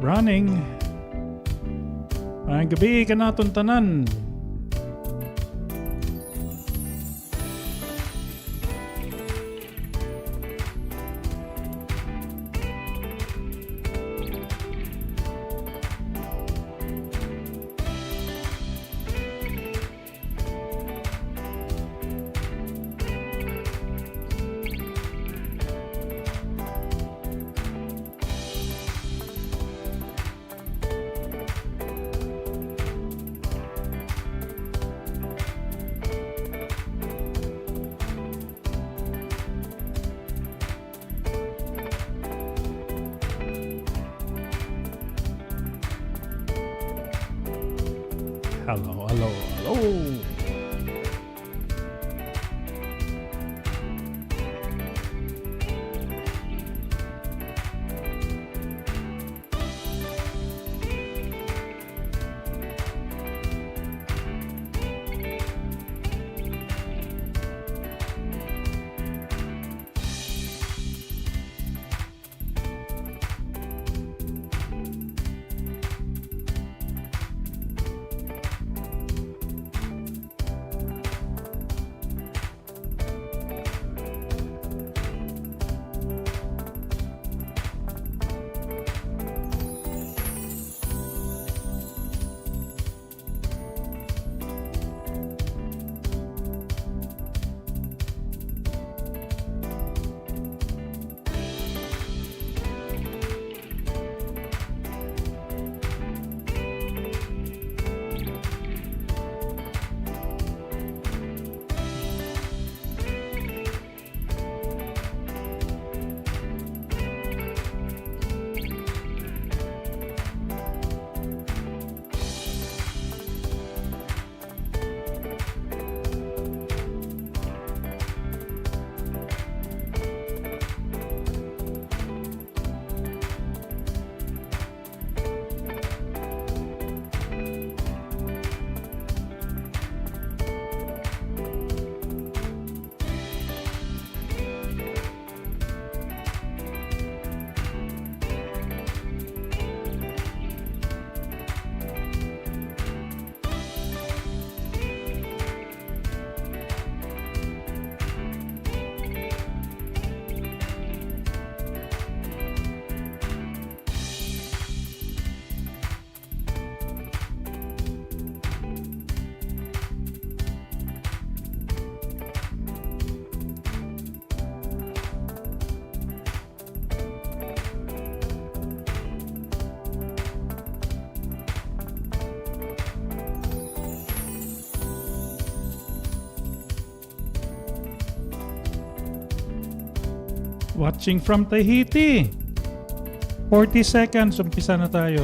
running. Ang gabi ka naton tanan. Hello, hello, hello. Watching from Tahiti. 40 seconds. Umpisa na tayo.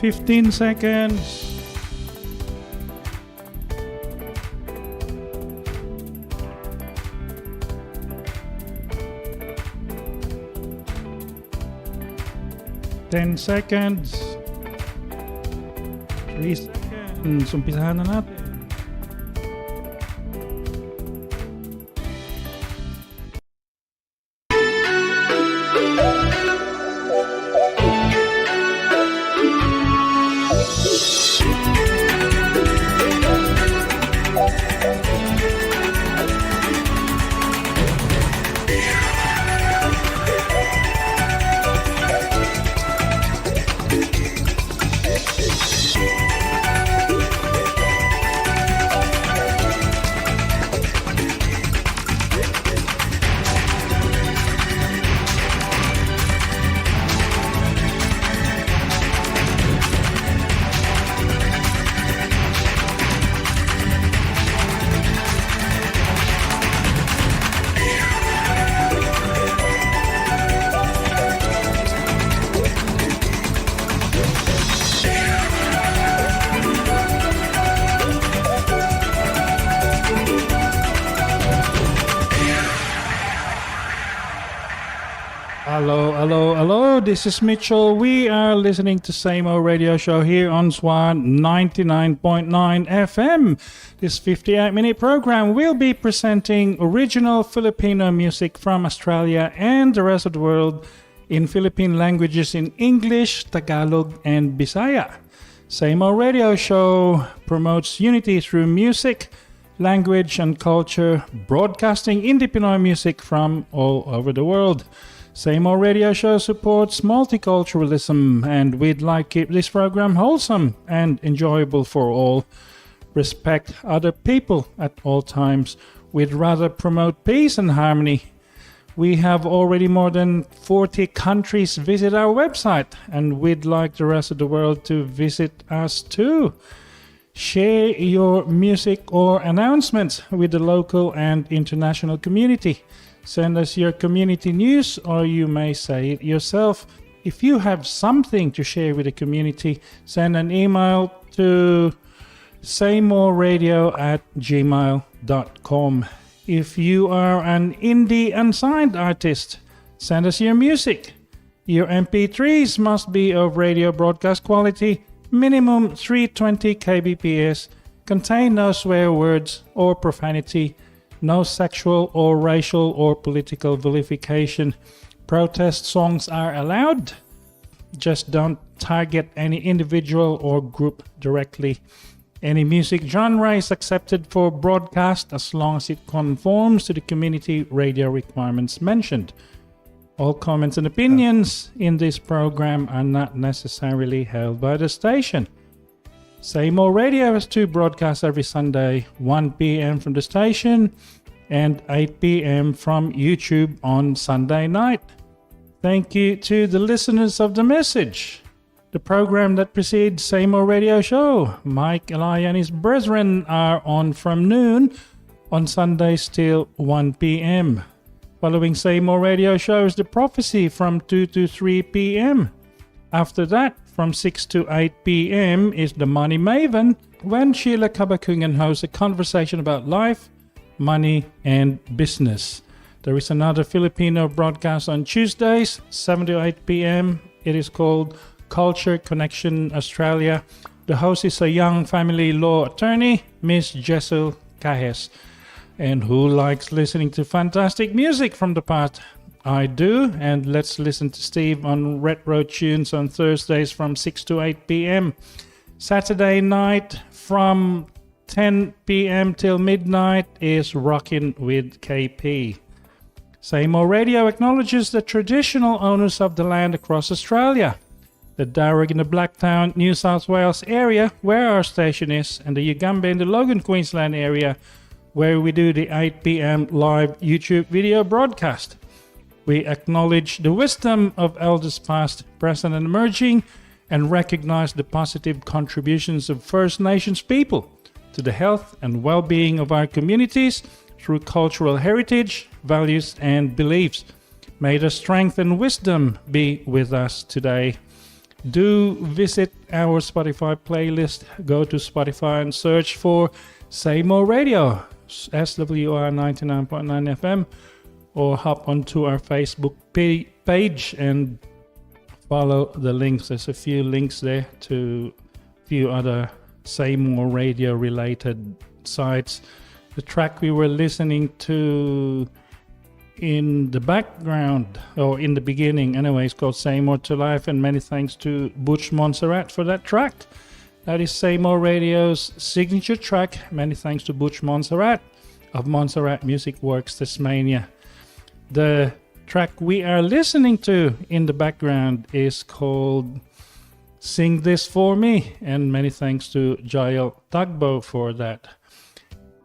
Fifteen seconds. 10 seconds. 3 seconds. Umpisahan na natin. Hello, hello, hello. This is Mitchell. We are listening to Same Old Radio Show here on SWR 99.9 FM. This 58-minute program will be presenting original Filipino music from Australia and the rest of the world in Philippine languages in English, Tagalog, and Bisaya. Same Old Radio Show promotes unity through music, language, and culture, broadcasting indie Pinoy music from all over the world. Same Old Radio Show supports multiculturalism, and we'd like to keep this program wholesome and enjoyable for all. Respect other people at all times. We'd rather promote peace and harmony. We have already more than 40 countries visit our website, and we'd like the rest of the world to visit us too. Share your music or announcements with the local and international community. Send us your community news, or you may say it yourself. If you have something to share with the community, send an email to saymoreradio@gmail.com. If you are an indie unsigned artist, send us your music. Your MP3s must be of radio broadcast quality, minimum 320 kbps, contain no swear words or profanity, no sexual or racial or political vilification. Protest songs are allowed. Just don't target any individual or group directly. Any music genre is accepted for broadcast as long as it conforms to the community radio requirements mentioned. All comments and opinions in this program are not necessarily held by the station. Same Old Radio has two broadcasts every Sunday, 1 p.m. from the station and 8 p.m. from YouTube on Sunday night. Thank you to the listeners of The Message, the program that precedes Same Old Radio Show. Mike, Eli, and his brethren are on from noon on Sundays till 1 p.m. Following Same Old Radio Show is The Prophecy from 2 to 3 p.m. After that, from 6 to 8 p.m. is The Money Maven, when Sheila Kabakungan hosts a conversation about life, money, and business. There is another Filipino broadcast on Tuesdays, 7 to 8 p.m. It is called Culture Connection Australia. The host is a young family law attorney, Miss Jessel Cahes. And who likes listening to fantastic music from the past? I do, and let's listen to Steve on Retro Tunes on Thursdays from 6 to 8 p.m. Saturday night from 10 p.m. till midnight is Rockin' with KP. Same Old Radio acknowledges the traditional owners of the land across Australia, the Darug in the Blacktown, New South Wales area where our station is, and the Ugambe in the Logan, Queensland area where we do the 8 p.m. live YouTube video broadcast. We acknowledge the wisdom of elders past, present, and emerging, and recognize the positive contributions of First Nations people to the health and well-being of our communities through cultural heritage, values, and beliefs. May the strength and wisdom be with us today. Do visit our Spotify playlist. Go to Spotify and search for Same Old Radio, SWR 99.9 FM, or hop onto our Facebook page and follow the links. There's a few links there to a few other Same Old Radio related sites. The track we were listening to in the background, or in the beginning anyway, is called Same Old to Life, and many thanks to Butch Montserrat for that track. That is Same Old Radio's signature track. Many thanks to Butch Montserrat of Montserrat Music Works Tasmania. The track we are listening to in the background is called Sing This For Me, and many thanks to Jael Tagbo for that.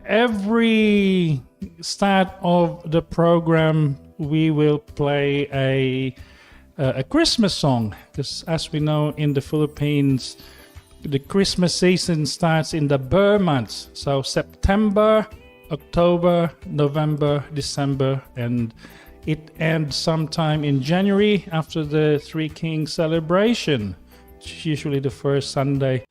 Every start of the program we will play a Christmas song, because as we know in the Philippines, the Christmas season starts in the Ber months, so September, October, November, December, and it ends sometime in January after the Three Kings celebration. It's usually the first Sunday.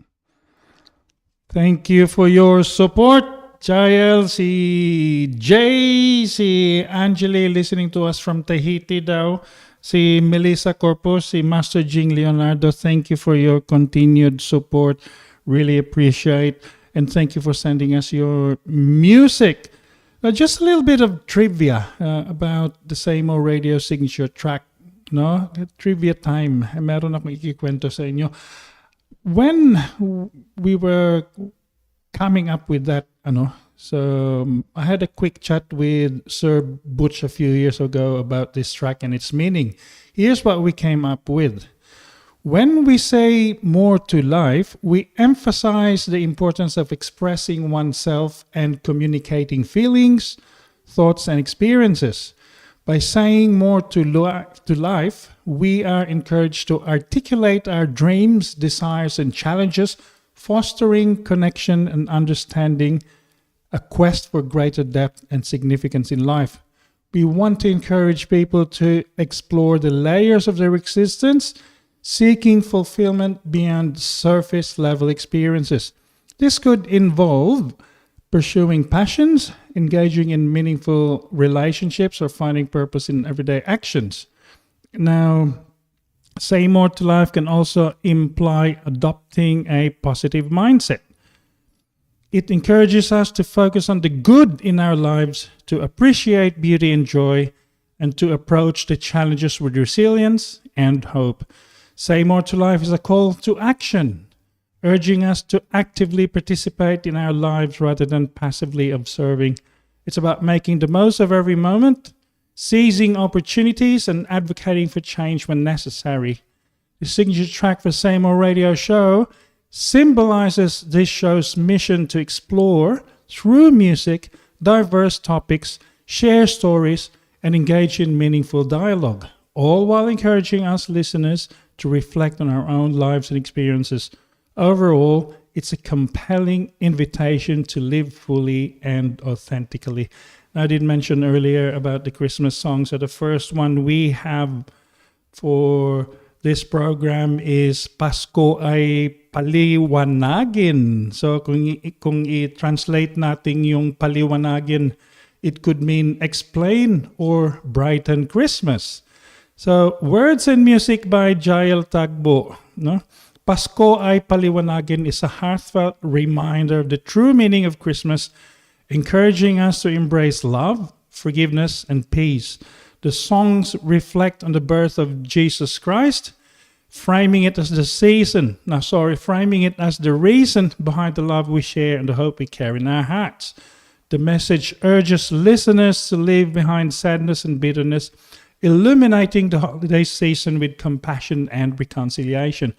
Thank you for your support. Jael, si Jay, si Angeli listening to us from Tahiti daw. Si Melissa Corpus, si Master Jing Leonardo, thank you for your continued support. Really appreciate. And thank you for sending us your music. Just a little bit of trivia about the Same Old Radio signature track. No? Trivia time. Meron akong ikikwento sa inyo. When we were coming up with that, so I had a quick chat with Sir Butch a few years ago about this track and its meaning. Here's what we came up with. When we say more to life, we emphasize the importance of expressing oneself and communicating feelings, thoughts, and experiences. By saying more to life, we are encouraged to articulate our dreams, desires, and challenges, fostering connection and understanding, a quest for greater depth and significance in life. We want to encourage people to explore the layers of their existence, seeking fulfillment beyond surface level experiences. This could involve pursuing passions, engaging in meaningful relationships, or finding purpose in everyday actions. Now, say more to life can also imply adopting a positive mindset. It encourages us to focus on the good in our lives, to appreciate beauty and joy, and to approach the challenges with resilience and hope. Say more to life is a call to action, urging us to actively participate in our lives rather than passively observing. It's about making the most of every moment, seizing opportunities, and advocating for change when necessary. The signature track for Same Old Radio Show symbolizes this show's mission to explore, through music, diverse topics, share stories, and engage in meaningful dialogue, all while encouraging us listeners to reflect on our own lives and experiences. Overall, it's a compelling invitation to live fully and authentically. I did mention earlier about the Christmas songs. So the first one we have for this program is Pasko ay paliwanagin. So kung i-translate natin yung paliwanagin, it could mean explain or brighten Christmas. So, words and music by Jael Tagbo. No? Pasko ay paliwanagin is a heartfelt reminder of the true meaning of Christmas, encouraging us to embrace love, forgiveness, and peace. The songs reflect on the birth of Jesus Christ, framing it as the reason behind the love we share and the hope we carry in our hearts. The message urges listeners to leave behind sadness and bitterness, illuminating the holiday season with compassion and reconciliation.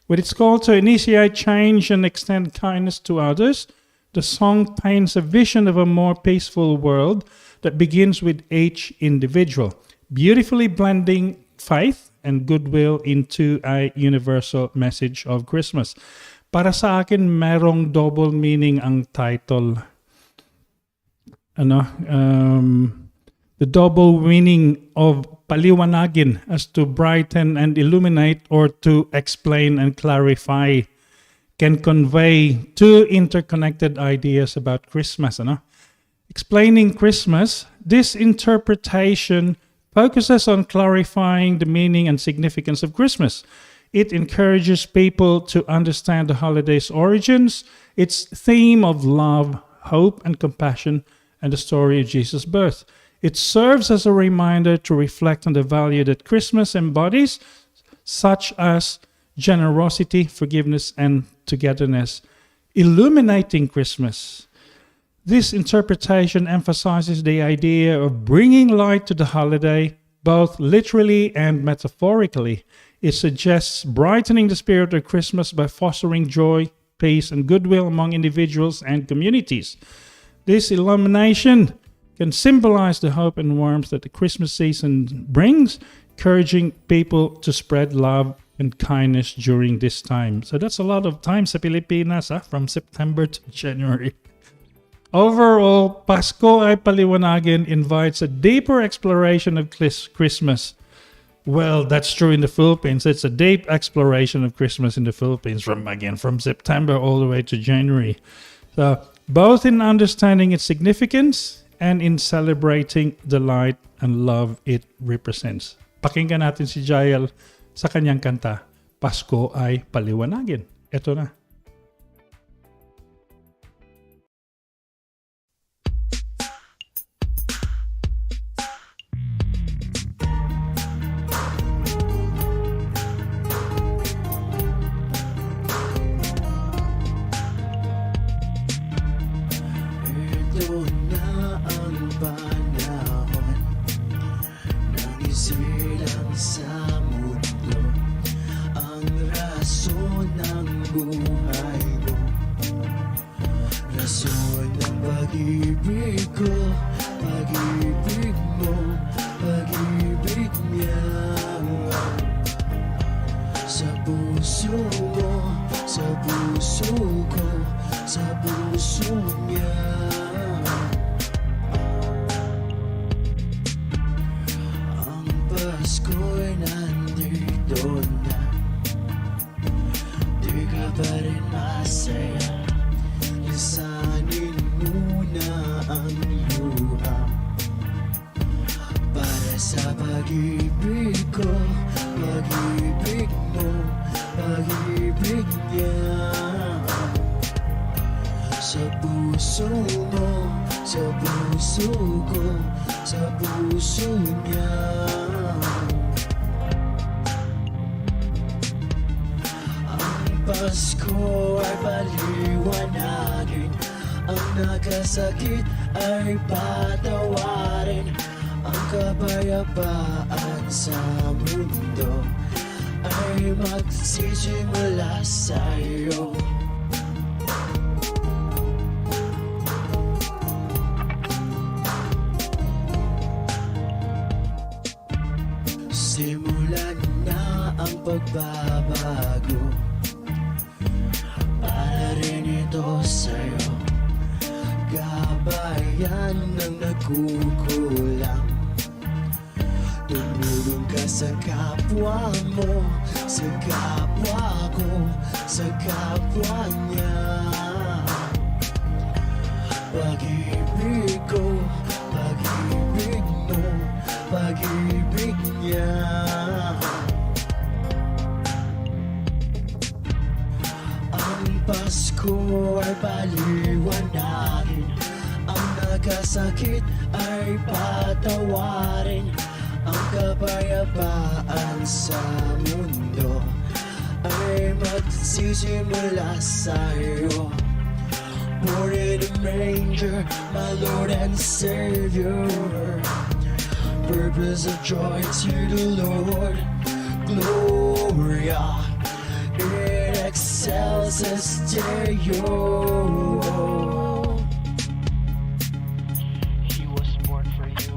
With its call to initiate change and extend kindness to others, the song paints a vision of a more peaceful world that begins with each individual, beautifully blending faith and goodwill into a universal message of Christmas. Para sa akin, merong double meaning ang title. The double meaning of paliwanagin as to brighten and illuminate, or to explain and clarify, can convey two interconnected ideas about Christmas. Explaining Christmas, this interpretation focuses on clarifying the meaning and significance of Christmas. It encourages people to understand the holiday's origins, its theme of love, hope, and compassion, and the story of Jesus' birth. It serves as a reminder to reflect on the value that Christmas embodies, such as generosity, forgiveness, and togetherness. Illuminating Christmas. This interpretation emphasizes the idea of bringing light to the holiday, both literally and metaphorically. It suggests brightening the spirit of Christmas by fostering joy, peace, and goodwill among individuals and communities. This illumination can symbolize the hope and warmth that the Christmas season brings, encouraging people to spread love and kindness during this time. So that's a lot of time sa Pilipinas, from September to January. Overall, Pasko ay paliwanagin invites a deeper exploration of Christmas. Well, that's true in the Philippines. It's a deep exploration of Christmas in the Philippines from September all the way to January. So both in understanding its significance and in celebrating the light and love it represents. Pakinggan natin si Jael sa kanyang kanta, Pasko ay Paliwanagin. Ito na. Pasko ay paliwanagin, ang nagkasakit ay patawarin, ang kapayapaan sa mundo ay magsisimula sa'yo. Simulan na ang pagbabago, ito sa'yo, gabayan ng nagkukulang. Tumulong ka sa kapwa mo, sa kapwa ko, sa kapwa niya. Pag-ibig ko, pag-ibig mo, pag-ibig niya. Pasko ay paliwanagin, ang nagkasakit ay patawarin, ang kapayapaan sa mundo ay magsisimula sa'yo. Born in a manger, my Lord and Savior, purpose of joy to the Lord, Gloria. It excels as stereo. He was born for you.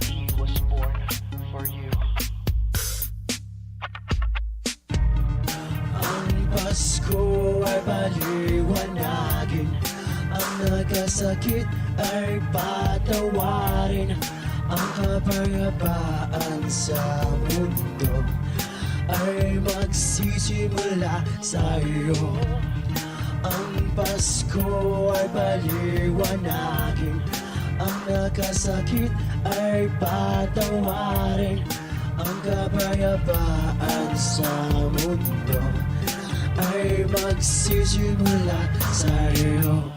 He was born for you. Ang Pasko ay paliwanagin, ang nagkasakit ay patawarin, ang kapayapaan sa mundo ay magsisimula sa'yo. Ang Pasko ay paliwanagin, ang nagkasakit ay patawarin, ang kapayapaan sa mundo ay magsisimula sa'yo.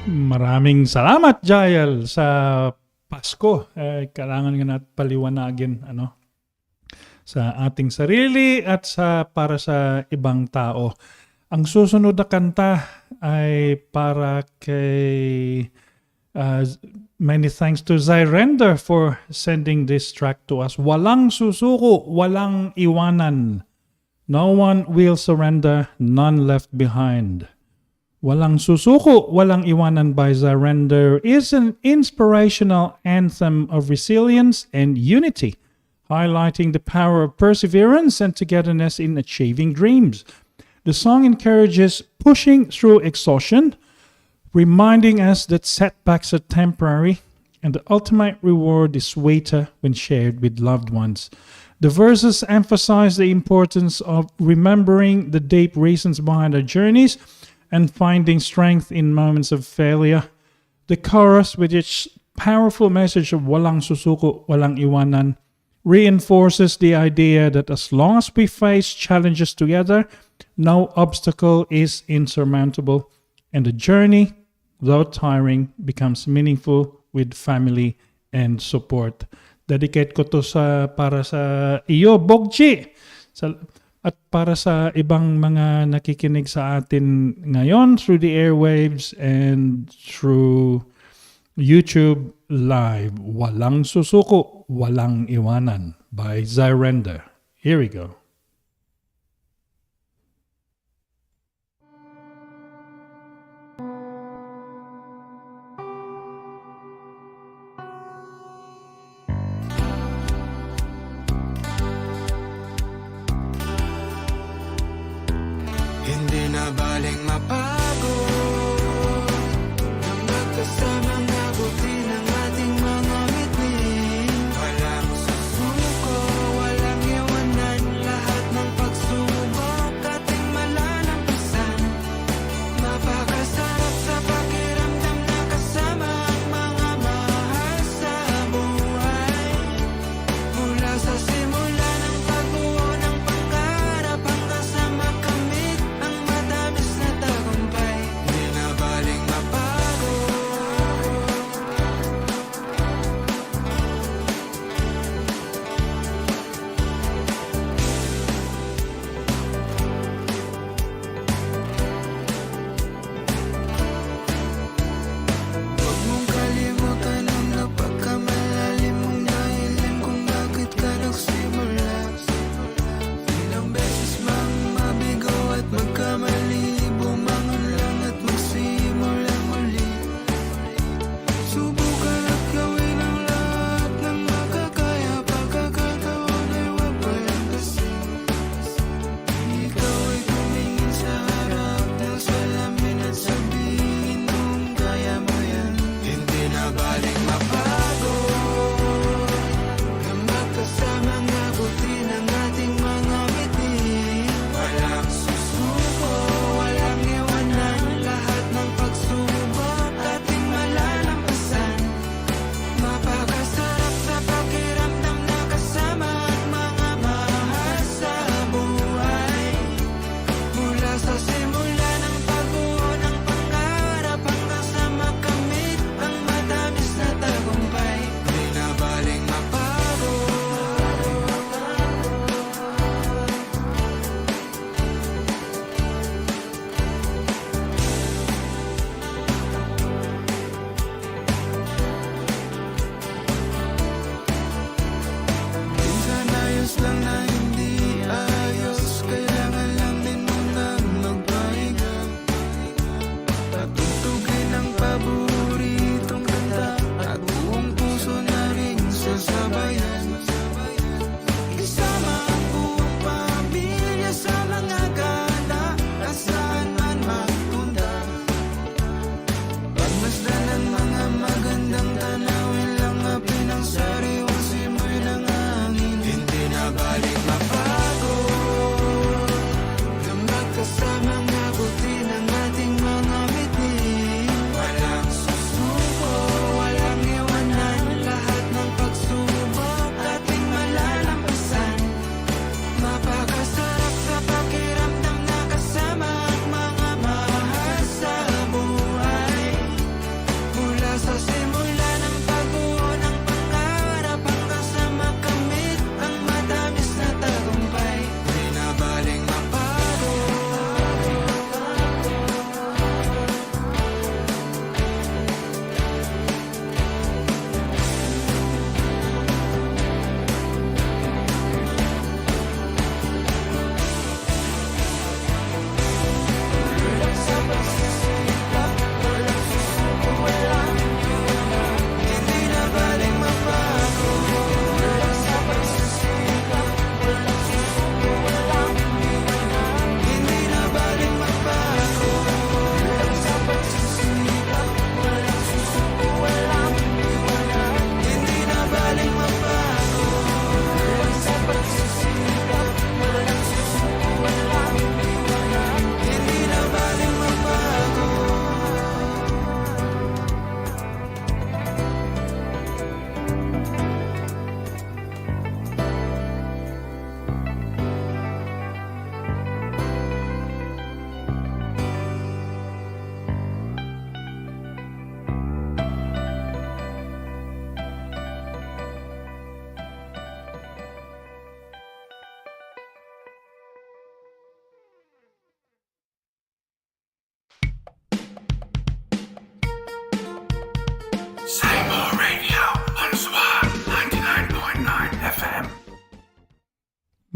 Maraming salamat, Jael, sa Pasko. Kailangan nga natin paliwanagin sa ating sarili at para sa ibang tao. Ang susunod na kanta ay para kay many thanks to Zyrender for sending this track to us. Walang susuko, walang iwanan. No one will surrender, none left behind. Walang susuko, walang iwanan by Zyrender is an inspirational anthem of resilience and unity, highlighting the power of perseverance and togetherness in achieving dreams. The song encourages pushing through exhaustion, reminding us that setbacks are temporary and the ultimate reward is sweeter when shared with loved ones. The verses emphasize the importance of remembering the deep reasons behind our journeys and finding strength in moments of failure. The chorus, with its powerful message of walang susuko, walang iwanan, reinforces the idea that as long as we face challenges together, no obstacle is insurmountable, and the journey, though tiring, becomes meaningful with family and support. Dedicate ko to para sa iyo, Bogji, at para sa ibang mga nakikinig sa atin ngayon through the airwaves and through YouTube Live. Walang susuko, walang iwanan by Zyrenda. Here we go. Hindi na baling mapagod nang magkasamang abutin ang ating mga ngiti. Walang susuko, walang iwanan, lahat ng pagsubok ating malalampasan. Mapakasarap sa pakiramdam na kasama ang mga mahal sa buhay. Mula sa simula ng pagbuo ng pangarap hanggang sa makamit ang matamis na tagumpay.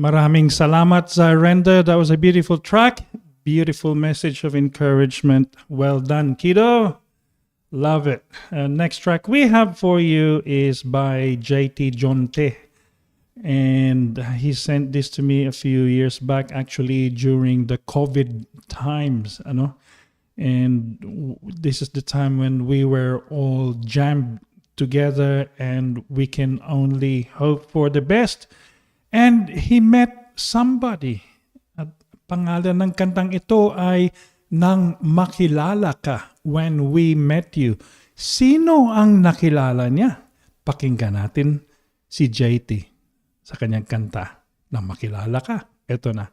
Maraming salamat, Zyrenda. That was a beautiful track. Beautiful message of encouragement. Well done, kiddo. Love it. Next track we have for you is by JT Jonte. And he sent this to me a few years back, actually during the COVID times. And this is the time when we were all jammed together and we can only hope for the best. And he met somebody. At pangalan ng kantang ito ay Nang Makilala Ka, When We Met You. Sino ang nakilala niya? Pakinggan natin si JT sa kanyang kanta, Nang Makilala Ka. Ito na.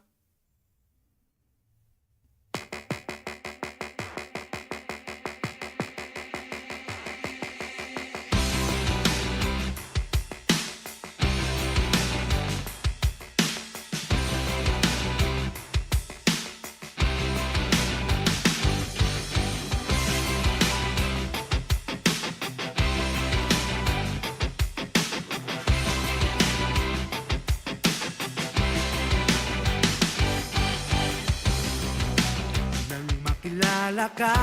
Kilala ka,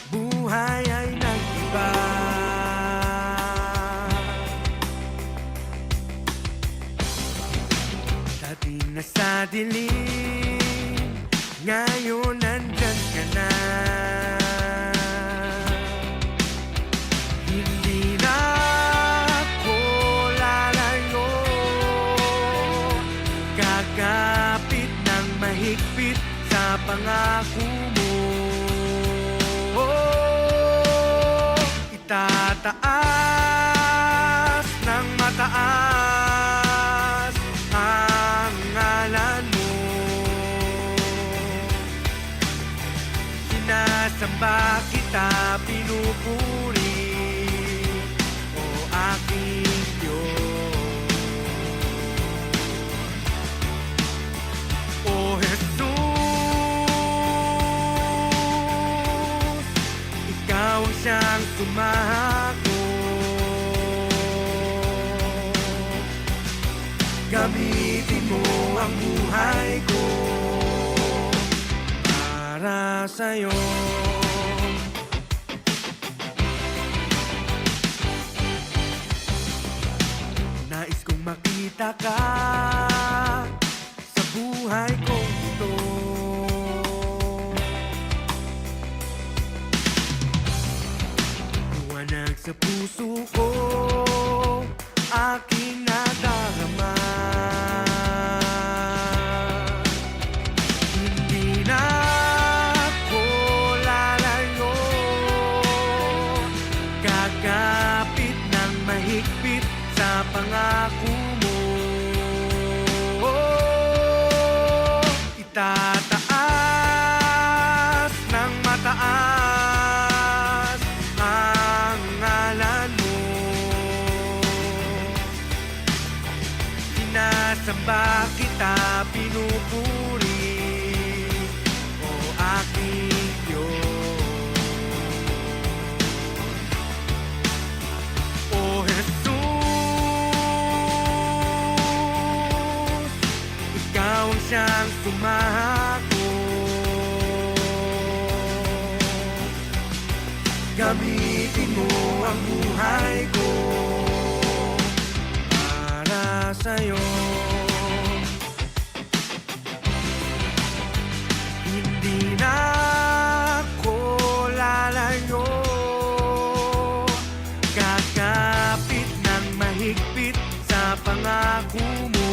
buhay ay nag-iba. Dati nasa dilim, ngayon nandyan ka na. Hindi na ako lalayo, kakapit ng mahigpit sa pangako mo. Itataas ng mataas ang ngalan mo. Sinasamba kita, pinupuri, o aking Diyos. O Jesus, ikaw ang siyang tumahako. Gamitin mo ang buhay ko para sa'yo. Nais kong makita ka sa buhay kong ito. Liwanag sa puso ko, aking nadarama. Hindi na ako lalayo, kakapit ng mahigpit sa pangako mo. Itataas ng mataas ang ngalan mo. Sinasamba kita, pinupuri, o aking Diyos. O Jesus, ikaw ang siyang tumahako. Gamitin mo ang buhay ko para sa'yo. Hindi na ako lalayo, kakapit ng mahigpit sa pangako mo.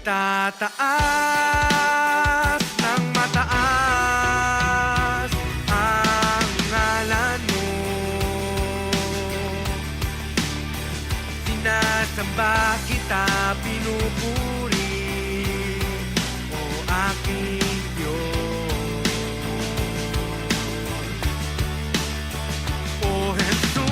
Itataas ng mataas ang ngalan mo. Sinasamba kita, pinupuri, o aking Diyos. O Jesus,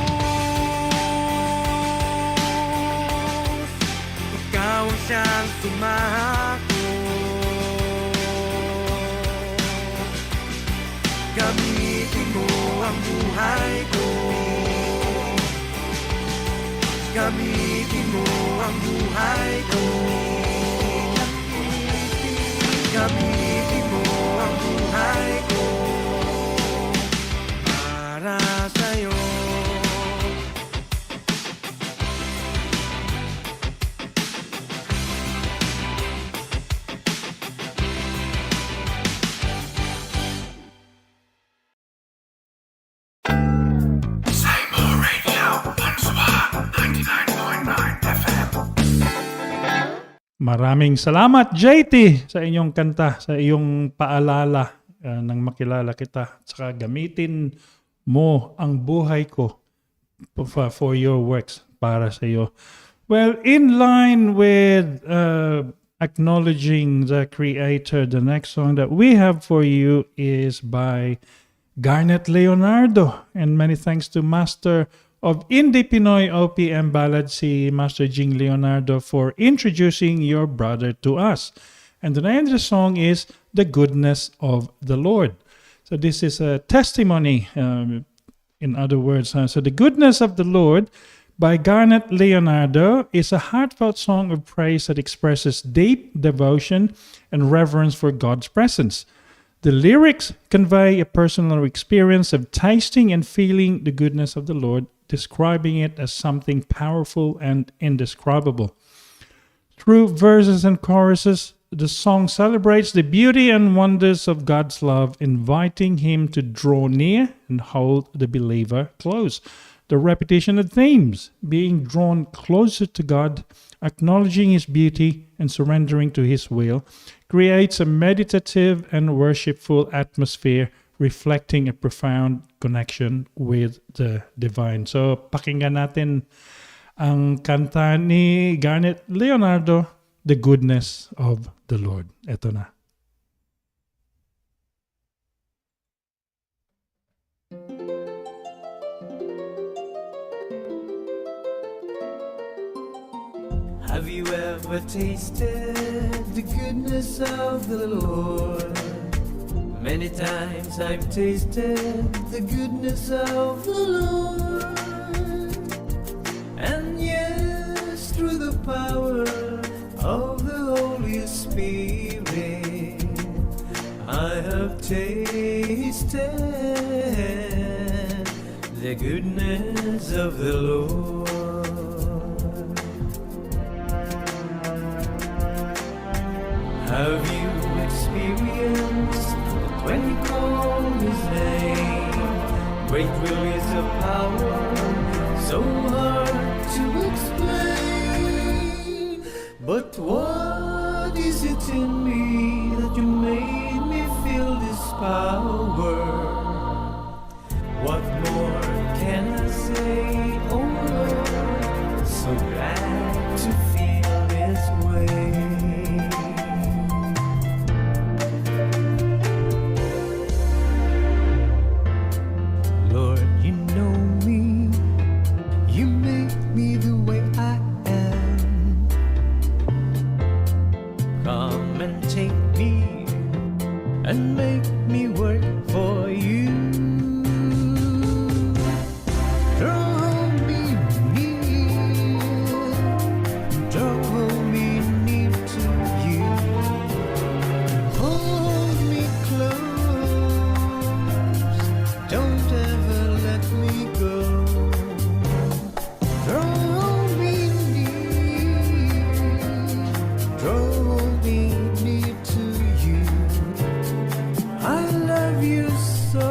ikaw ang siyang tumahako. Gamitin mo ang buhay ko Gamitin mo ang buhay ko. Gamitin mo ang buhay ko para sa'yo. More Radio SWR 99.9 FM. Maraming salamat, JT, sa inyong kanta, sa iyong paalala nang makilala kita. Saka gamitin mo ang buhay ko for your works, para sa iyo. Well, in line with acknowledging the Creator, the next song that we have for you is by Garnet Leonardo. And many thanks to Master of Indie Pinoy OPM Ballad, si Master Jing Leonardo, for introducing your brother to us. And the name of the song is The Goodness of the Lord. So this is a testimony, in other words. So The Goodness of the Lord by Garnet Leonardo is a heartfelt song of praise that expresses deep devotion and reverence for God's presence. The lyrics convey a personal experience of tasting and feeling the goodness of the Lord, describing it as something powerful and indescribable. Through verses and choruses, the song celebrates the beauty and wonders of God's love, inviting Him to draw near and hold the believer close. The repetition of themes, being drawn closer to God, acknowledging His beauty, and surrendering to His will, creates a meditative and worshipful atmosphere, reflecting a profound connection with the divine. So, pakinggan natin ang kanta ni Garnet Leonardo, The Goodness of the Lord. Ito na. Have you ever tasted the goodness of the Lord? Many times I've tasted the goodness of the Lord. And yes, through the power of the Holy Spirit, I have tasted the goodness of the Lord. Have you experienced that when you call His name, great release of power, so hard to explain? But what is it in me that you made me feel this power? What more can I say, oh Lord? So glad to feel this way. Lord, you know me, you make me the way I am. Come and take me and make me work for you. Draw me near, draw me near to you. Hold me close, don't ever let me go. Draw me near to you. I love you so.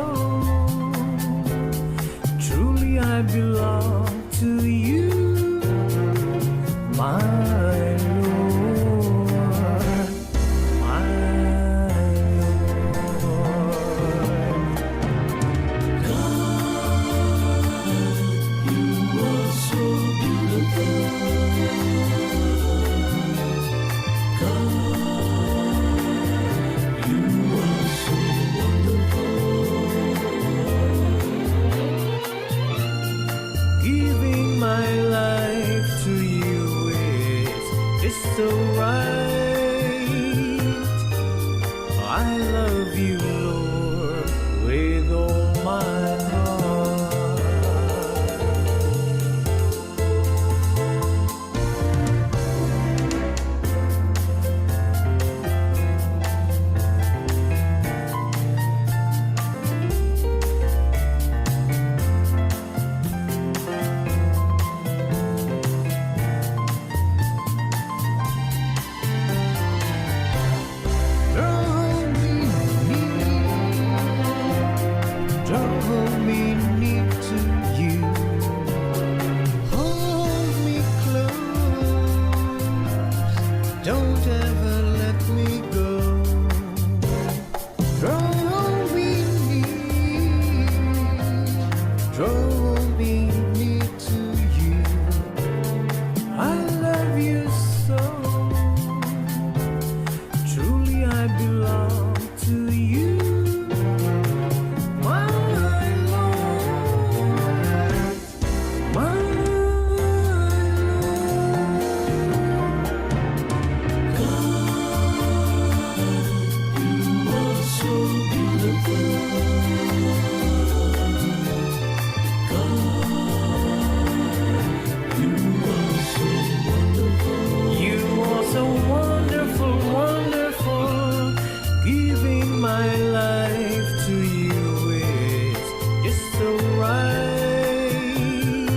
my life to you is just so right.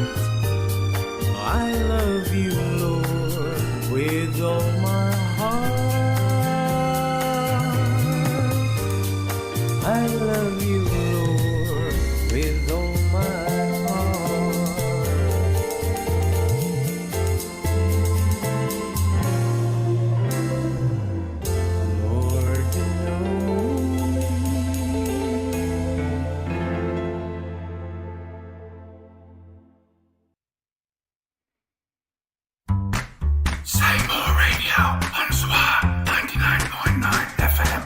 I love you, Lord, with all my heart. I love you, Lord, with all my heart. Lord, you know Say More Radio SWR 99.9 FM.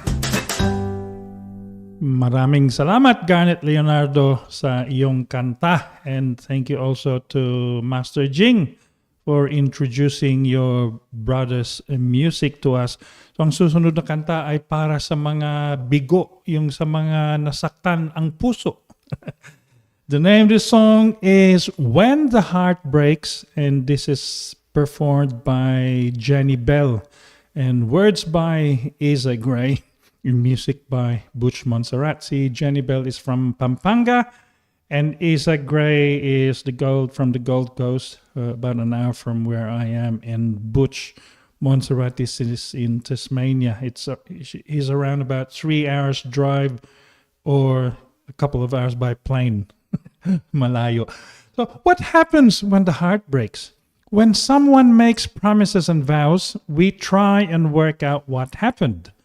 Maraming salamat, Garnet Leonardo, sa iyong kanta. And thank you also to Master Jing for introducing your brother's music to us. So ang susunod na kanta ay para sa mga bigo, yung sa mga nasaktan ang puso. The name of the song is When the Heart Breaks, and this is performed by Jenny Bell, and words by Isa Gray, music by Butch Montserrat. See, Jenny Bell is from Pampanga, and Isa Gray is from the Gold Coast, about an hour from where I am, and Butch Montserrat is in Tasmania. He's around about 3 hours drive or a couple of hours by plane. Malayo. So what happens when the heart breaks? When someone makes promises and vows, we try and work out what happened.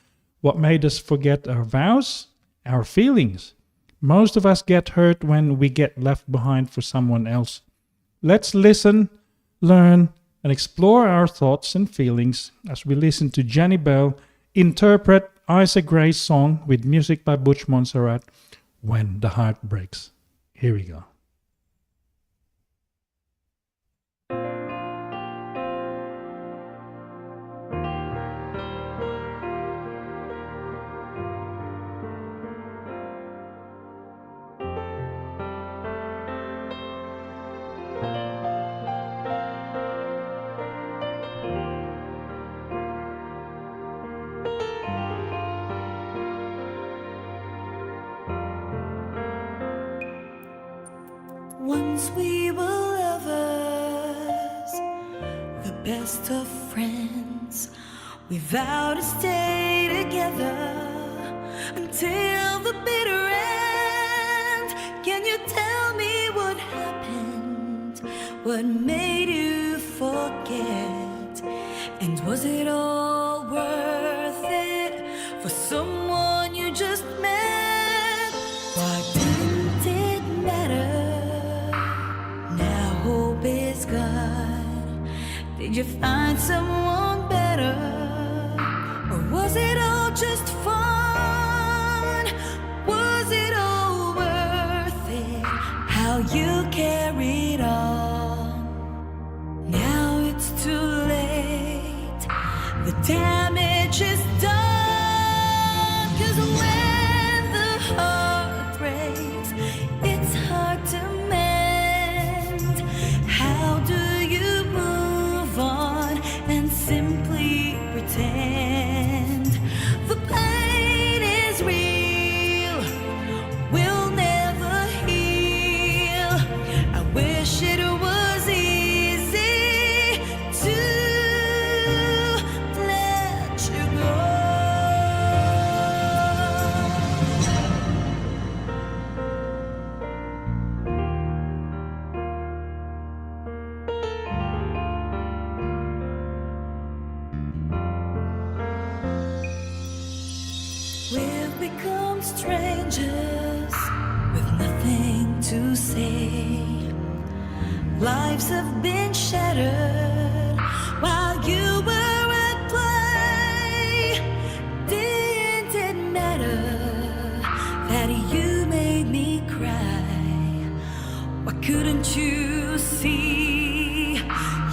What made us forget our vows? Our feelings. Most of us get hurt when we get left behind for someone else. Let's listen, learn, and explore our thoughts and feelings as we listen to Jenny Bell interpret Isa Gray's song with music by Butch Montserrat, When the Heart Breaks. Here we go. Once we were lovers, the best of friends. We vowed to stay together until the bitter end. Can you tell me what happened? What made you forget? And was it all worth it for someone you just met? Why didn't it matter? Hope is gone. Did you find someone better? Or was it all just fun? Was it all worth it? How you carried on? Now it's too late. The damage is done. 'Cause when the heart breaks, it's hard to mend. How do you move on and simply pretend? The pain is real, will never heal. I wish it was easy to let you go. We've become strangers with nothing to say. Lives have been shattered while you were at play. Didn't it matter that you made me cry? Why couldn't you see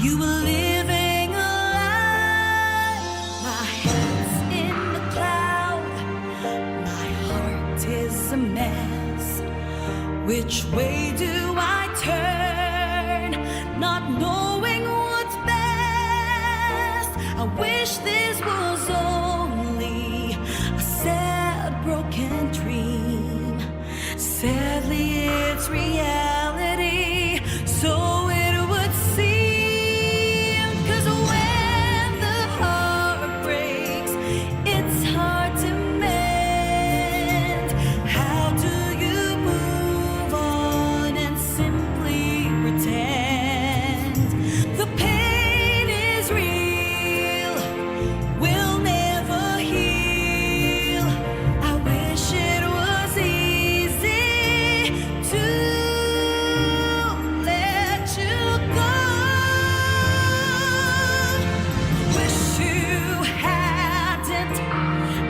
you were living a lie? My head's in the cloud, my heart is a mess. Which way do I turn, not knowing what's best? I wish this was only a sad broken Sadly, it's reality, so it would seem. 'Cause when the heart breaks, it's hard to mend. How do you move on and simply pretend? The pain is real, will never heal. I wish it was easy to let you go. Wish you hadn't.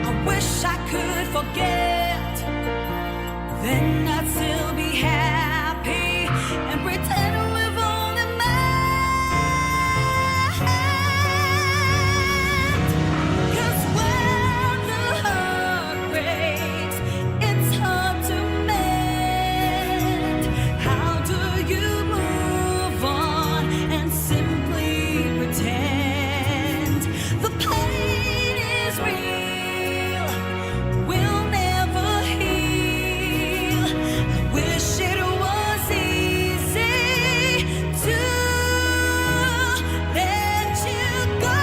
I wish I could forget. Then I'd still be happy and pretend we've only met. 'Cause when the heart breaks, it's hard to mend. How do you move on and simply pretend? The pain is real, will never heal. I wish it was easy to let you go.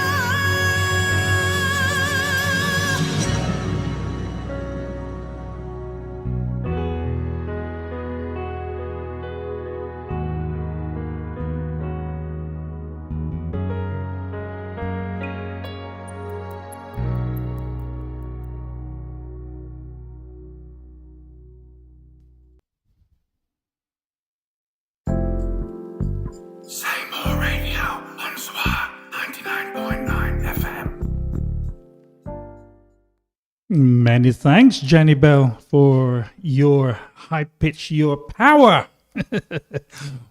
Say More Radio SWR 99.9 FM. Many thanks, Jenny Bell, for your high pitch, your power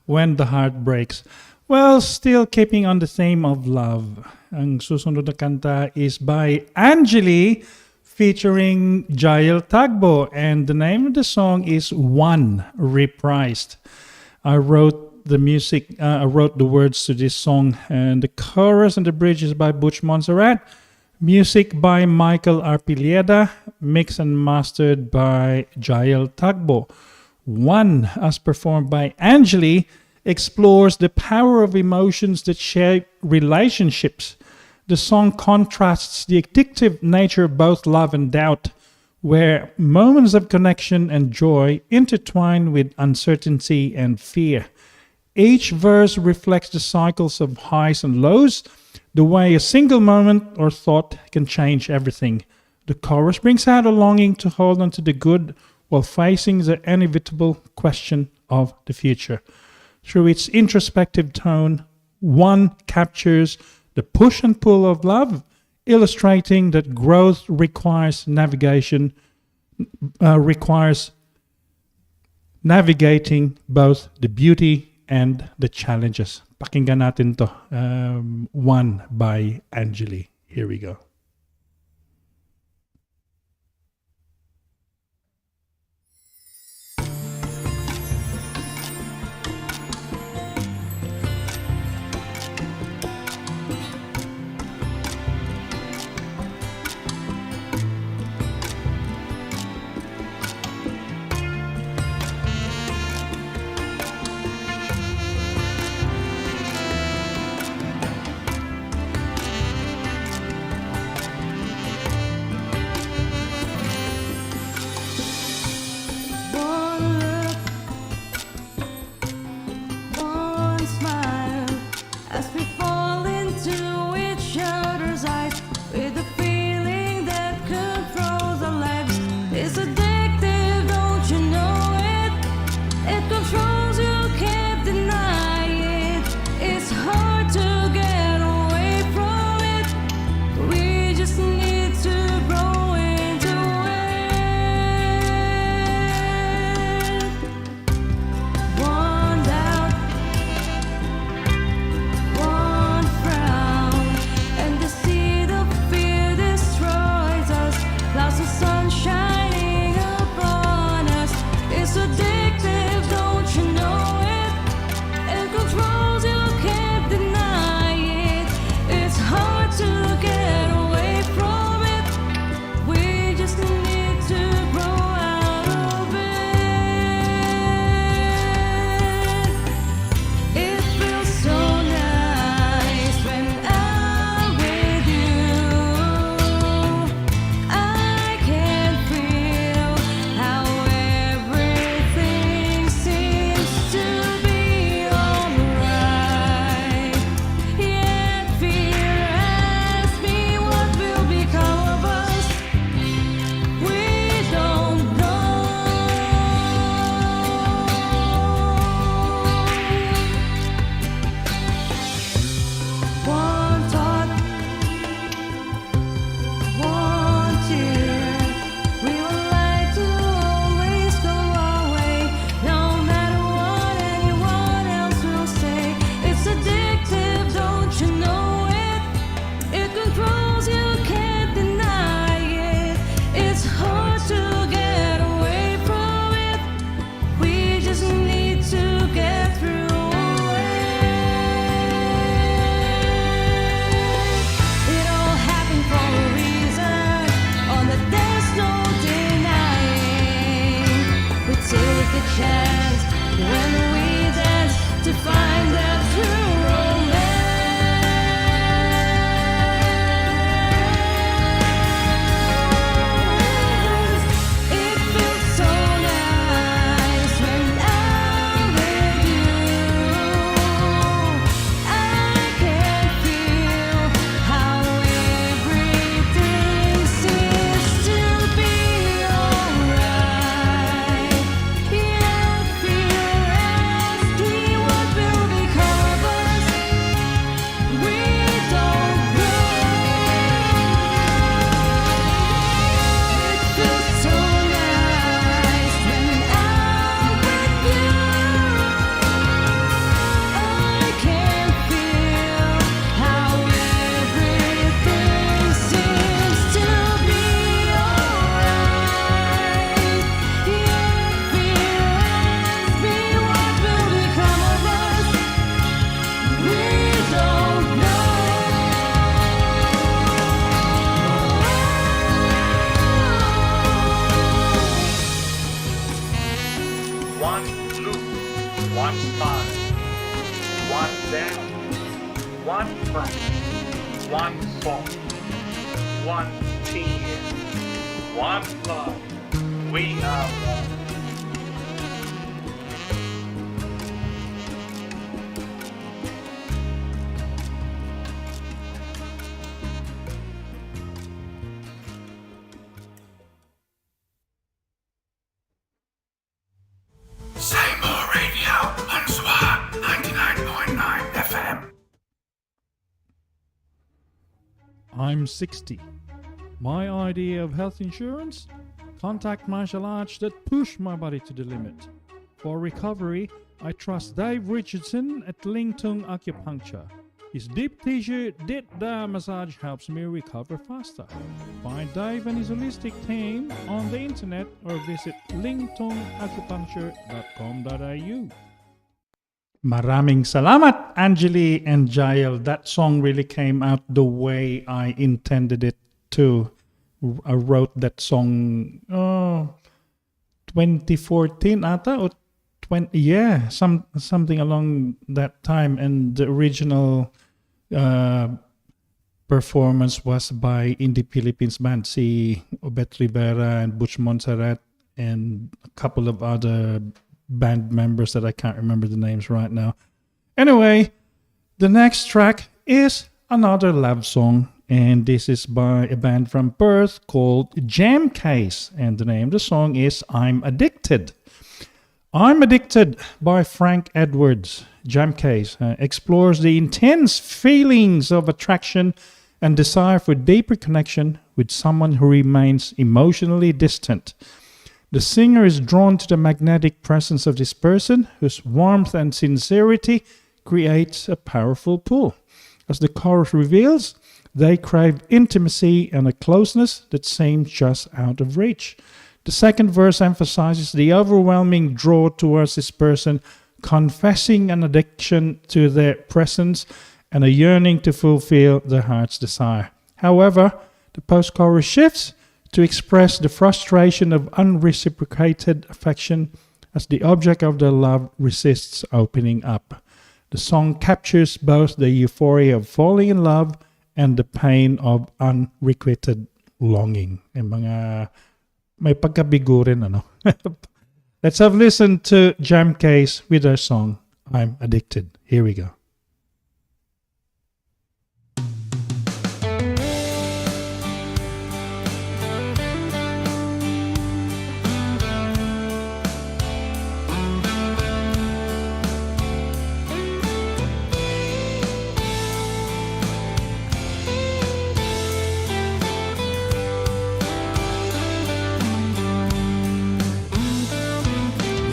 when the heart breaks. Well, still keeping on the theme of love. Ang susunod na kanta is by Angeli featuring Jael Tagbo, and the name of the song is One Reprised. I wrote the music, I wrote the words to this song, and the chorus and the bridge is by Butch Montserrat. Music by Michael Arpilieda, mixed and mastered by Jael Tagbo. One, as performed by Angeli, explores the power of emotions that shape relationships. The song contrasts the addictive nature of both love and doubt, where moments of connection and joy intertwine with uncertainty and fear. Each verse reflects the cycles of highs and lows, the way a single moment or thought can change everything. The chorus brings out a longing to hold on to the good while facing the inevitable question of the future. Through its introspective tone, One captures the push and pull of love, illustrating that growth requires navigating both the beauty and the challenges. Pakinggan natin to. One by Angeli. Here we go. chance when we dance to find that true romance. It feels so nice when I'm with you. I can feel how everything seems to be alright. Yet fear asking what will become of us. We don't know. It feels so nice when I'm with you. I can feel how everything seems to be alright. Yet fear asks me what will become of us. We don't know. One loop, one smile, one down, one front, one song, one tear, one love. We are one. Say More Radio SWR 99.9 FM. I'm 60. My idea of health insurance? Contact martial arts that push my body to the limit. For recovery, I trust Dave Richardson at Lingtung Acupuncture. His deep tissue Dida massage helps me recover faster. Find Dave and his holistic team on the internet or visit lingtungacupuncture.com.au. Maraming salamat, Angeli and Jael. That song really came out the way I intended it to. I wrote that song 2014 ata or 20, yeah, something along that time, and the original performance was by Indie Philippines band, si Obet Rivera and Butch Montserrat and a couple of other band members that I can't remember the names right now. Anyway, the next track is another love song, and this is by a band from Perth called Jam Case, and the name of the song is I'm Addicted. I'm Addicted by Frank Edwards. Jam Case explores the intense feelings of attraction and desire for deeper connection with someone who remains emotionally distant. The singer is drawn to the magnetic presence of this person whose warmth and sincerity creates a powerful pull. As the chorus reveals, they crave intimacy and a closeness that seems just out of reach. The second verse emphasizes the overwhelming draw towards this person, confessing an addiction to their presence and a yearning to fulfill their heart's desire. However, the post-chorus shifts to express the frustration of unreciprocated affection as the object of their love resists opening up. The song captures both the euphoria of falling in love and the pain of unrequited longing. Yung mga may pagkabigo rin, ano? Let's have a listen to Jam Case with their song, I'm Addicted. Here we go.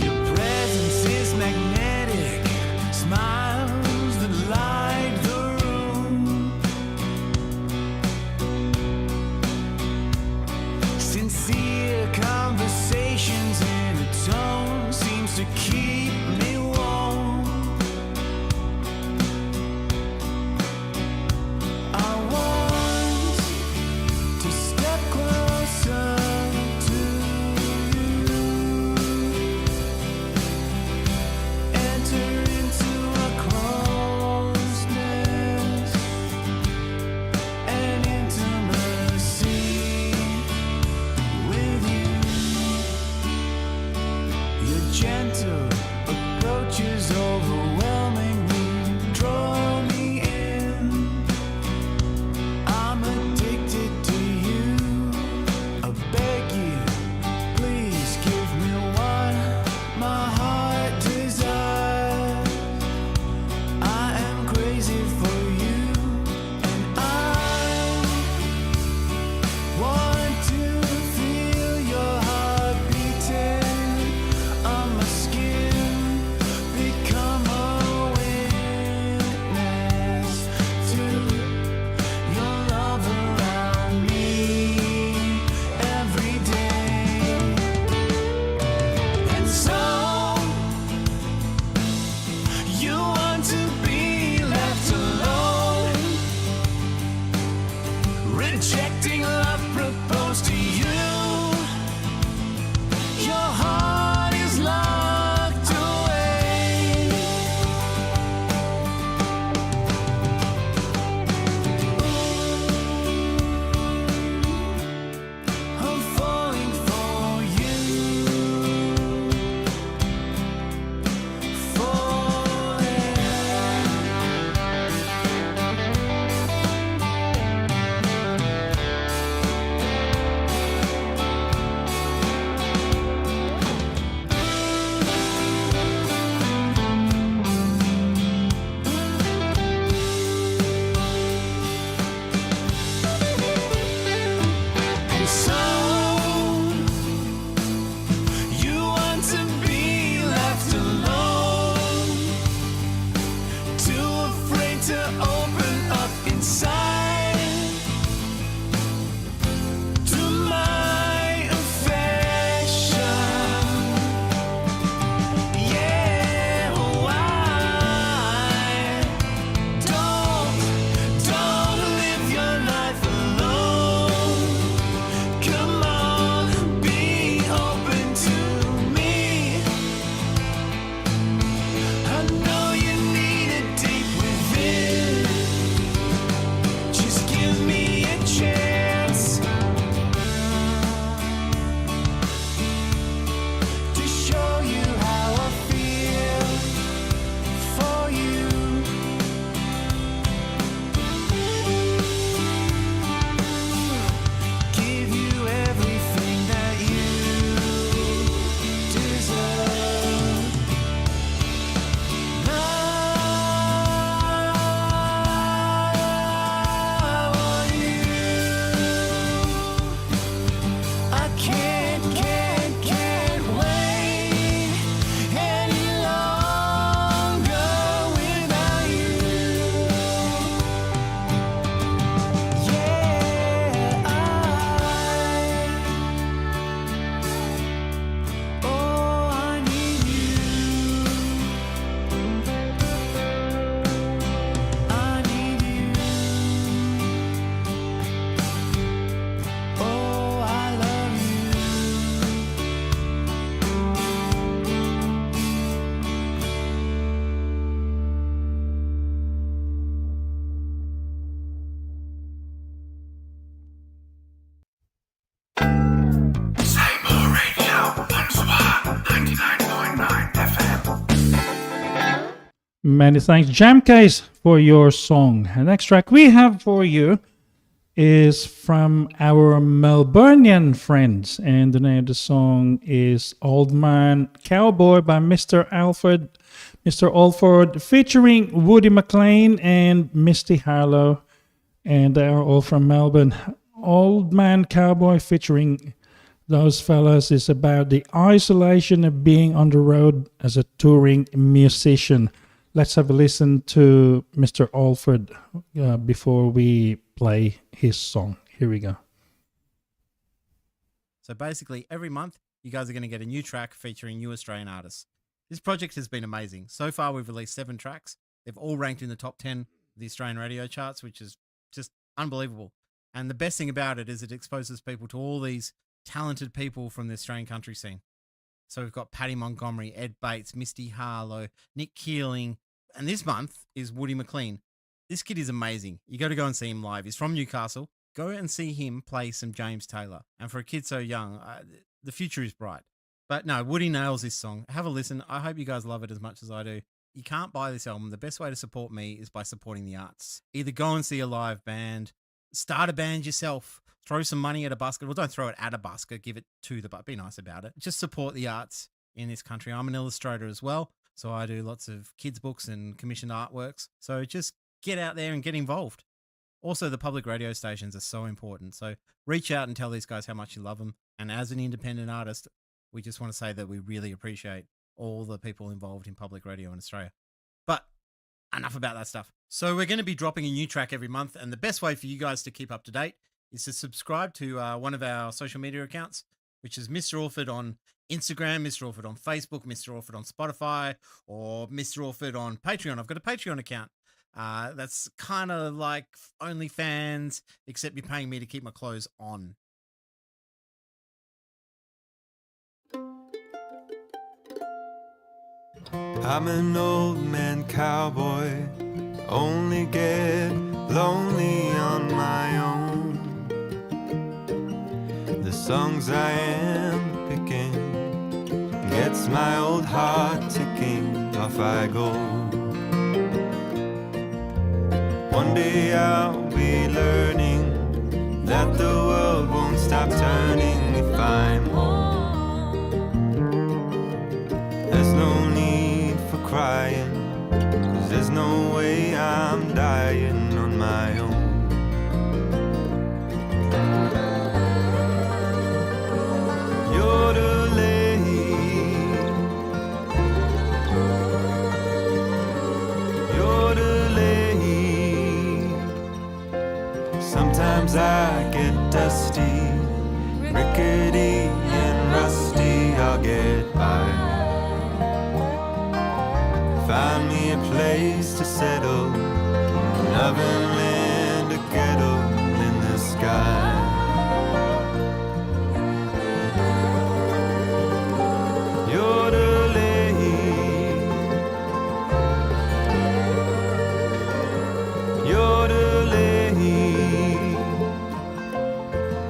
Your presence is magnetic. Smile Your gentle approach is overwhelming me, draw me in. I'm addicted to you. I beg you, please give me what my heart desires. I am crazy for you, and I want to feel your heart beating on my skin, become a witness to your love around me every day. And so you want to be left alone, rejecting love proposed to you. Your heart is locked away. I'm falling for you, and so you want to be left alone, too afraid to open up inside to my affection. Yeah, why don't live your life alone? Come on, be open to me. I know you need it deep within. Just give me a chance to show you how I feel for you. Give you everything that you deserve. I want you. I can't wait any longer without you. Yeah, I need you. I need you. Oh, I love you. Say More Radio on SWR 99.9 FM. Many thanks, Jamcase, for your song. The next track we have for you is from our Melburnian friends, and the name of the song is Old Man Cowboy by Mr. Alford, featuring Woody McLean and Misty Harlow, and they are all from Melbourne. Old Man Cowboy featuring those fellas is about the isolation of being on the road as a touring musician. Let's have a listen to Mr. Alford before we play his song. Here we go. So basically, every month, you guys are going to get a new track featuring new Australian artists. This project has been amazing. So far, we've released 7 tracks. They've all ranked in the top 10 of the Australian radio charts, which is just unbelievable. And the best thing about it is it exposes people to all these talented people from the Australian country scene. So we've got Paddy Montgomery, Ed Bates, Misty Harlow, Nick Keeling, and this month is Woody McLean. This kid is amazing. You got to go and see him live. He's from Newcastle. Go and see him play some James Taylor. And for a kid so young, the future is bright. But no, Woody nails this song. Have a listen. I hope you guys love it as much as I do. You can't buy this album. The best way to support me is by supporting the arts. Either go and see a live band, start a band yourself, throw some money at a basket. Well, don't throw it at a basket. Give it to the basket. Be nice about it. Just support the arts in this country. I'm an illustrator as well, so I do lots of kids' books and commissioned artworks. So just get out there and get involved. Also, the public radio stations are so important. So reach out and tell these guys how much you love them. And as an independent artist, we just want to say that we really appreciate all the people involved in public radio in Australia. But enough about that stuff. So we're going to be dropping a new track every month. And the best way for you guys to keep up to date is to subscribe to one of our social media accounts, which is Mr. Orford on Instagram, Mr. Orford on Facebook, Mr. Orford on Spotify, or Mr. Orford on Patreon. I've got a Patreon account. That's kind of like OnlyFans, except you're paying me to keep my clothes on. I'm an old man cowboy, only get lonely on my own. The songs I am picking gets my old heart ticking, off I go. One day I'll be learning that the world won't stop turning if I'm home. There's no need for crying, 'cause there's no way I'm dying on my own. Sometimes I get dusty, rickety and rusty, I'll get by. Find me a place to settle, an oven and a kettle in the sky.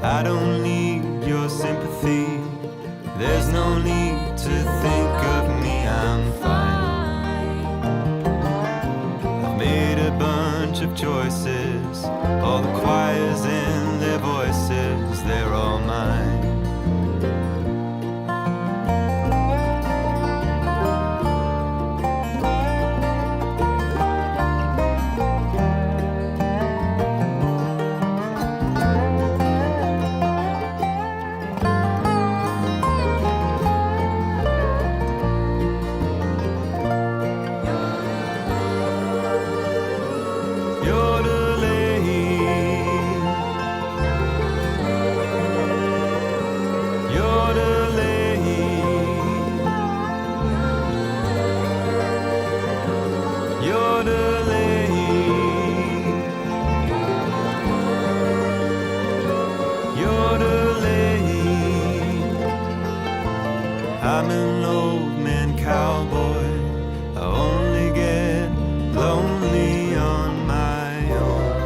I don't need your sympathy, there's no need to think of me, I'm fine. I've made a bunch of choices, all the choirs and their voices, they're all mine. I'm an old man cowboy, I only get lonely on my own.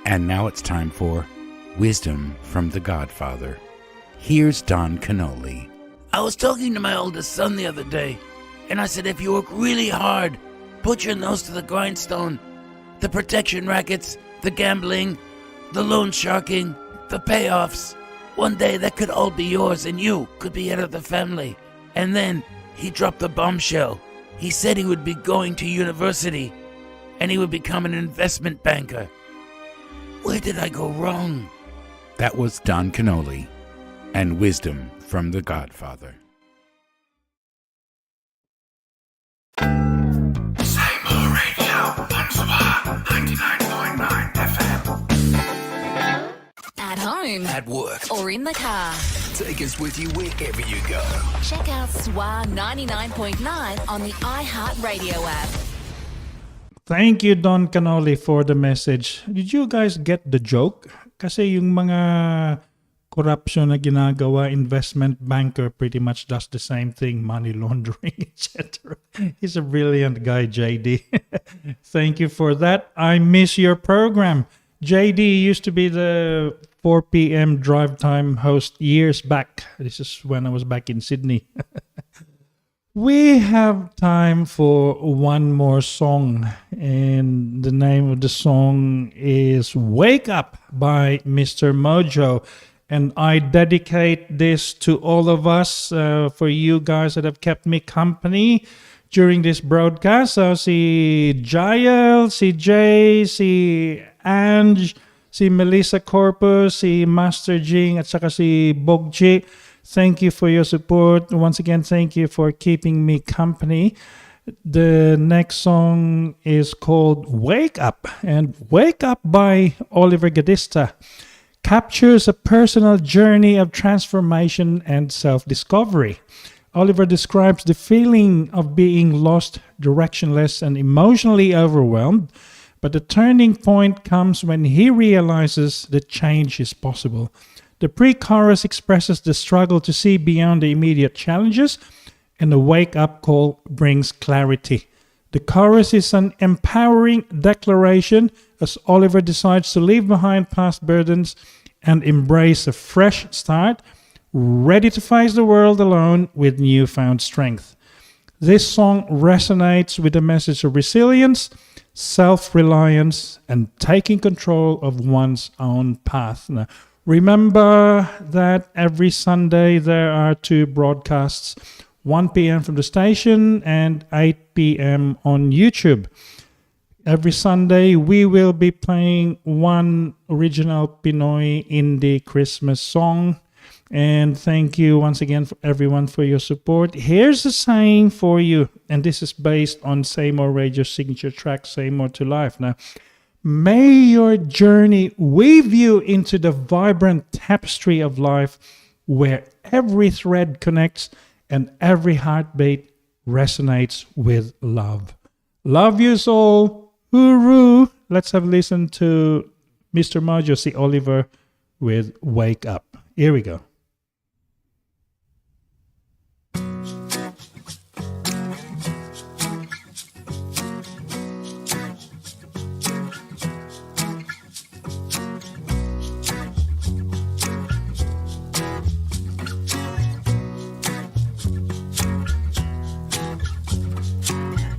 And now it's time for Wisdom from the Godfather. Here's Don Canoli. I was talking to my oldest son the other day, and I said, if you work really hard, put your nose to the grindstone, the protection rackets, the gambling, the loan sharking, the payoffs, one day that could all be yours and you could be head of the family. And then he dropped the bombshell. He said he would be going to university and he would become an investment banker. Where did I go wrong? That was Don Canoli and Wisdom from the Godfather. Say More Radio on SWR 99.9 FM. At home, At work. or in the car. Take us with you wherever you go. Check out SWR 99.9 on the iHeartRadio app. Thank you, Don Canoli, for the message. Did you guys get the joke? Kasi yung mga corruption na ginagawa, investment banker pretty much does the same thing, money laundering, etc. He's a brilliant guy, JD. Thank you for that. I miss your program. JD used to be the 4 p.m. drive time host years back. This is when I was back in Sydney. We have time for one more song, and the name of the song is Wake Up by Mr. Mojo. And I dedicate this to all of us, for you guys that have kept me company during this broadcast. So si Jael, si Jay, si Ange, si Melissa Corpus, si Master Jing, at saka si Bogchi. Thank you for your support. Once again, thank you for keeping me company. The next song is called Wake Up. And Wake Up by Oliver Gadista captures a personal journey of transformation and self-discovery. Oliver describes the feeling of being lost, directionless, and emotionally overwhelmed. But the turning point comes when he realizes that change is possible. The pre-chorus expresses the struggle to see beyond the immediate challenges, and the wake-up call brings clarity. The chorus is an empowering declaration as Oliver decides to leave behind past burdens and embrace a fresh start, ready to face the world alone with newfound strength. This song resonates with the message of resilience, self-reliance, and taking control of one's own path. Now, remember that every Sunday there are 2 broadcasts, 1 p.m. from the station and 8 p.m. on YouTube. Every Sunday we will be playing one original Pinoy indie Christmas song. And thank you once again for everyone for your support. Here's a saying for you, and this is based on Say More Radio signature track, Say More to Life. Now, may your journey weave you into the vibrant tapestry of life where every thread connects and every heartbeat resonates with love. Love yous all. Hooroo. Let's have a listen to Mr. Mojo C. Oliver with Wake Up. Here we go.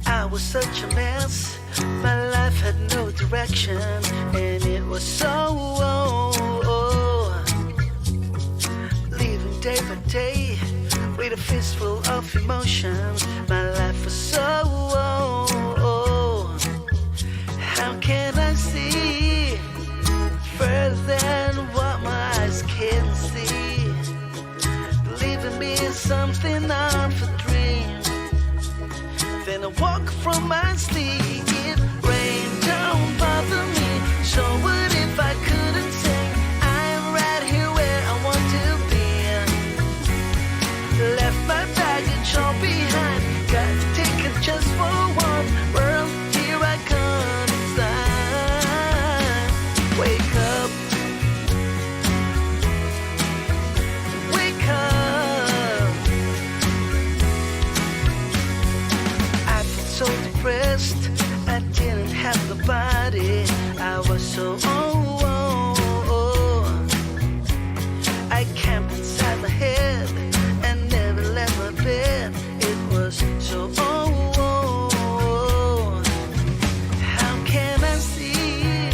I was such a mess. My life had no direction, and it was so living day by day with a fistful of emotions. My life was so how can I see further than what my eyes can see? Believing me is something of a dream. Then I woke from my sleep. Rain don't bother me. So what if I couldn't sing? I'm right here where I want to be. Left my baggage all behind. Got to take it just for one world. Here I come inside. Wake up. Wake up. I felt so depressed. I didn't have the body. I was so I camped inside my head and never left my bed. It was so how can I see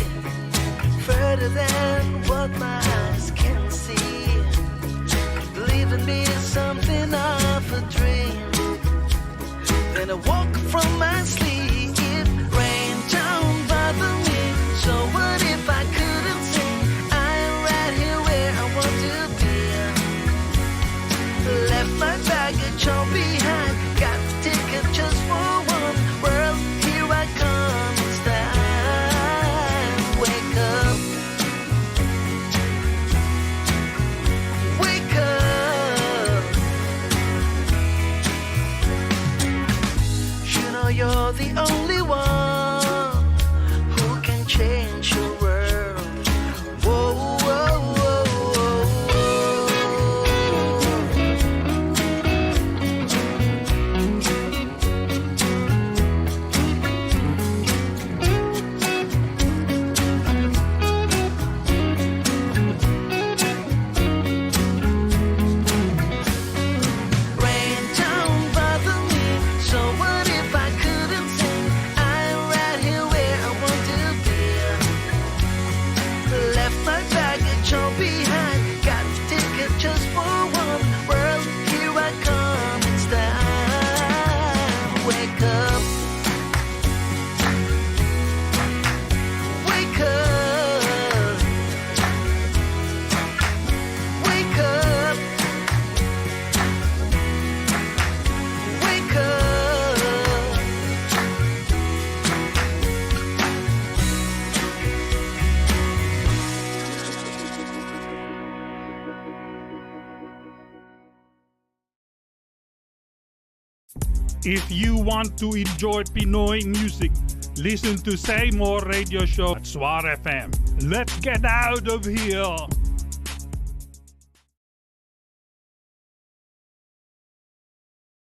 further than what my eyes can see? Believing me is something of a dream. Then I woke from my sleep. Rain don't bother me. So what if I couldn't sing? I'm right here where I want to be. Left my baggage all behind. Got the ticket just for one world. Here I come this time. Wake up. Wake up. You know you're the left my baggage all behind. Got a ticket just for one. World, here I come. It's time. Wake up. Wake up. Wake up. Wake up. If you want to enjoy Pinoy music, listen to Say More Radio Show at SWR FM. Let's get out of here!